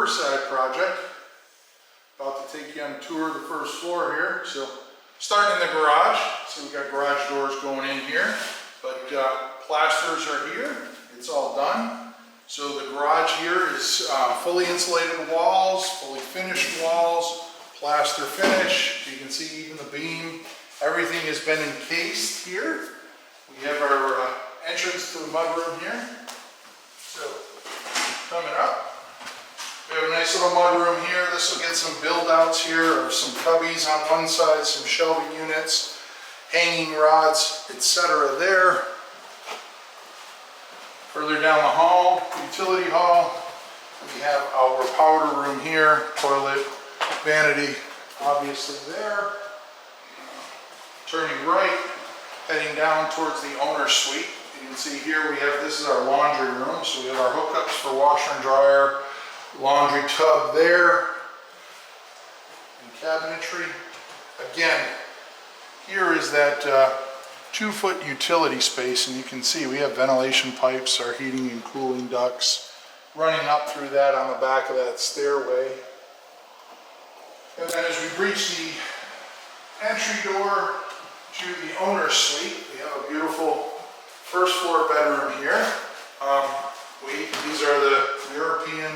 Riverside project. About to take you on a tour of the first floor here. So starting in the garage. So we've got garage doors going in here, but plasters are here. It's all done. So the garage here is fully insulated walls, fully finished walls, plaster finish. You can see even the beam. Everything has been encased here. We have our entrance to the mudroom here. So coming up. We have a nice little mudroom here. This will get some build outs here of some cubbies on one side, some shelving units, hanging rods, etc. there. Further down the hall, utility hall, we have our powder room here, toilet, vanity, obviously there. Turning right, heading down towards the owner's suite. You can see here we have, this is our laundry room, so we have our hookups for washer and dryer, laundry tub there, and cabinetry. Again, here is that 2-foot utility space, and you can see we have ventilation pipes, our heating and cooling ducts running up through that on the back of that stairway. And then as we breach the entry door to the owner's suite, we have a beautiful first floor bedroom here. These are the European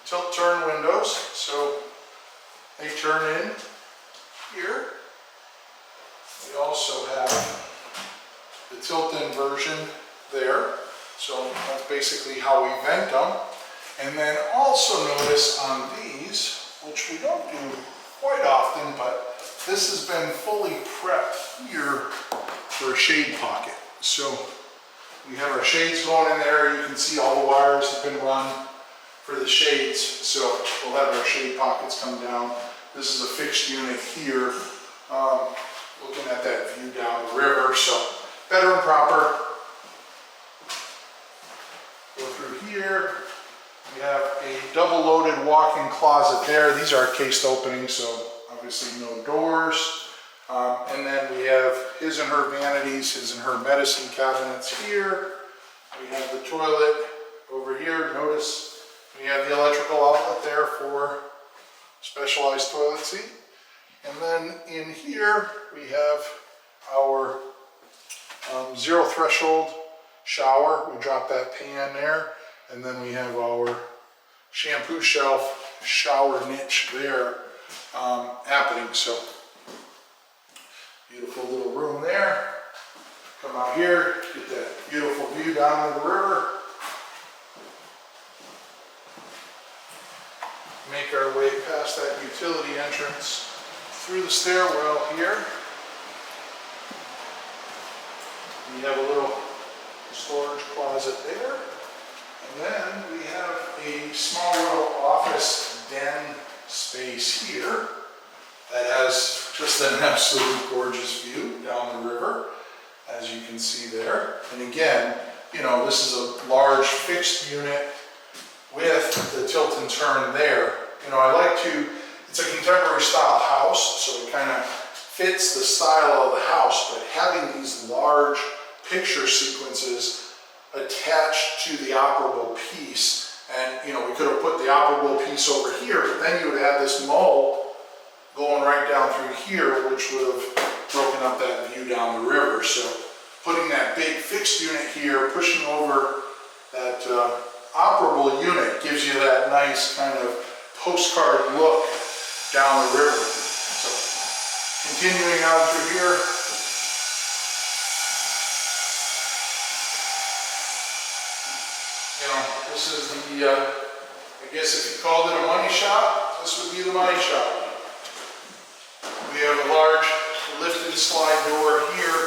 tilt-turn windows, so they turn in here. We also have the tilt-in version there, so that's basically how we vent them. And then also notice on these, which we don't do quite often, but this has been fully prepped here for a shade pocket. So we have our shades going in there. You can see all the wires have been run for the shades. So we'll have our shade pockets come down. This is a fixed unit here, looking at that view down the river. So bedroom proper. Go through here. We have a double loaded walk-in closet there. These are cased openings, so obviously no doors. And then we have his and her vanities, his and her medicine cabinets here. We have the toilet over here. Notice we have the electrical outlet there for specialized toilet seat. And then in here we have our zero threshold shower. We drop that pan there. And then we have our shampoo shelf, shower niche there happening. So beautiful little room there. Come out here, get that beautiful view down to the river. Make our way past that utility entrance through the stairwell here. We have a little storage closet there. And then we have a small little office den space here that has just an absolute gorgeous view down the river, as you can see there. And again, you know, this is a large fixed unit with the tilt and turn there. You know, I like to, it's a contemporary style house, so it kind of fits the style of the house, but having these large picture sequences attached to the operable piece, and you know, we could have put the operable piece over here, but then you would have this mole going right down through here, which would have broken up that view down the river. So putting that big fixed unit here, pushing over that operable unit gives you that nice kind of postcard look down the river. So continuing on through here, you know, this is the, I guess if you called it a money shop, this would be the money shop. We have a large lift and slide door here,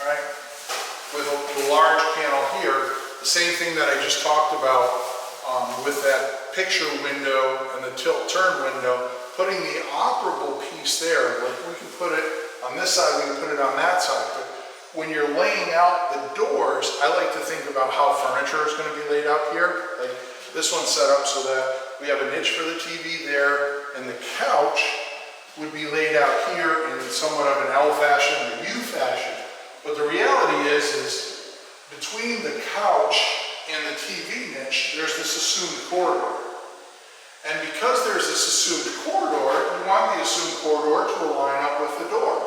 right, with a large panel here. The same thing that I just talked about with that picture window and the tilt turn window, putting the operable piece there, like we can put it on this side, we can put it on that side, but when you're laying out the doors, I like to think about how furniture is going to be laid out here. Like this one's set up so that we have a niche for the TV there, and the couch would be laid out here in somewhat of an L fashion or U fashion. But the reality is between the couch and the the TV niche, there's this assumed corridor. And because there's this assumed corridor, you want the assumed corridor to align up with the door.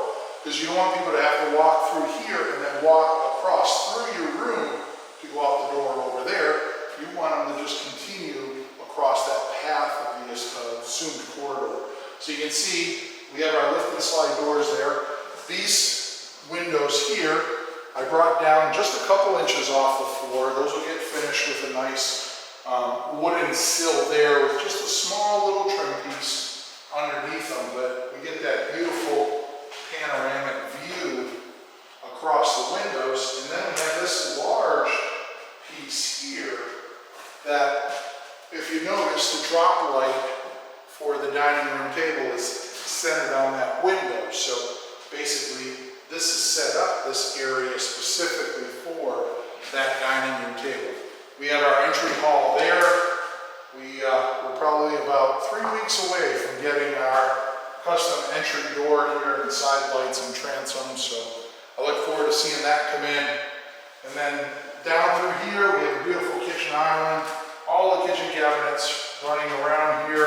Because you don't want people to have to walk through here and then walk across through your room to go out the door over there. You want them to just continue across that path of the assumed corridor. So you can see we have our lift and slide doors there. These windows here, I brought down just a couple inches off the floor. Those will get finished with a nice wooden sill there with just a small little trim piece underneath them, but we get that beautiful panoramic view across the windows. And then we have this large piece here that, if you notice, the drop light for the dining room table is centered on that window. So basically this is set up, this area, specifically for that dining room table. We have our entry hall there. We're probably about 3 weeks away from getting our custom entry door here and side lights and transoms. So I look forward to seeing that come in. And then down through here, we have a beautiful kitchen island. All the kitchen cabinets running around here.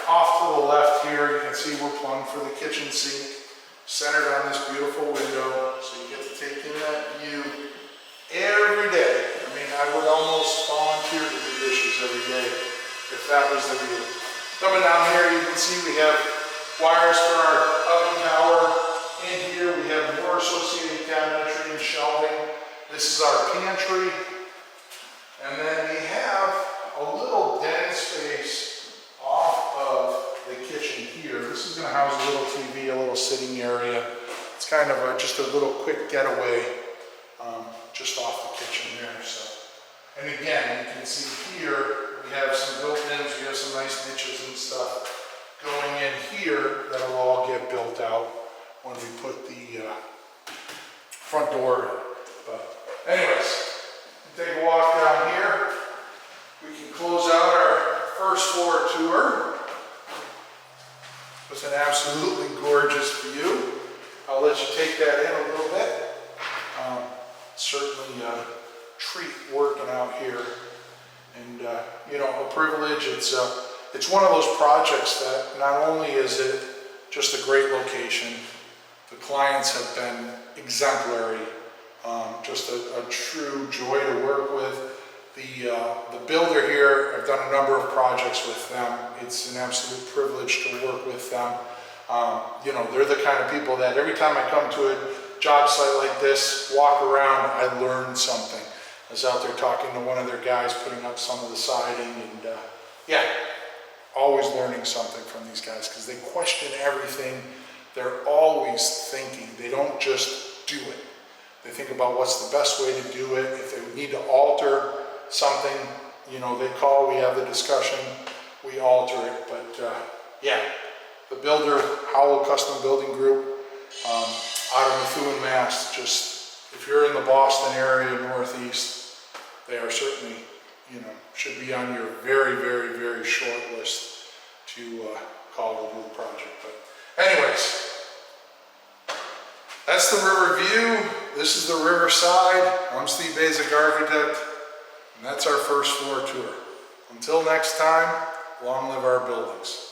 Off to the left here, you can see we're plumbed for the kitchen sink, centered on this beautiful window. So you get to take in that view every day. I mean, I would almost volunteer to do dishes every day if that was the view. Coming down here, you can see we have wires for our oven tower. In here, we have more associated cabinetry and shelving. This is our pantry. And then we have a little den space off of the kitchen here. This is going to house a little TV, a little sitting area. It's kind of just a little quick getaway just off the kitchen there. So, and again, you can see here we have some built-ins. We have some nice niches and stuff going in here that'll all get built out when we put the front door in. But anyways, take a walk down here. We can close out our first floor tour with an absolutely gorgeous view. I'll let you take that in a little bit. Certainly a treat working out here, and you know, a privilege. It's one of those projects that not only is it just a great location, the clients have been exemplary, just a true joy to work with. The builder here, I've done a number of projects with them. It's an absolute privilege to work with them. You know, they're the kind of people that every time I come to a job site like this, walk around, I learn something. I was out there talking to one of their guys putting up some of the siding, and yeah, always learning something from these guys because they question everything. They're always thinking. They don't just do it. They think about what's the best way to do it. If they need to alter something, you know, they call, we have the discussion, we alter it. But yeah, the builder, Howell Custom Building Group, out of Methuen, Mass. Just, if you're in the Boston area, Northeast, they are certainly, you know, should be on your very, very, very short list to call to do the project. But anyways, that's the river view. This is the Riverside. I'm Steve Basic Architect, and that's our first floor tour. Until next time, long live our buildings.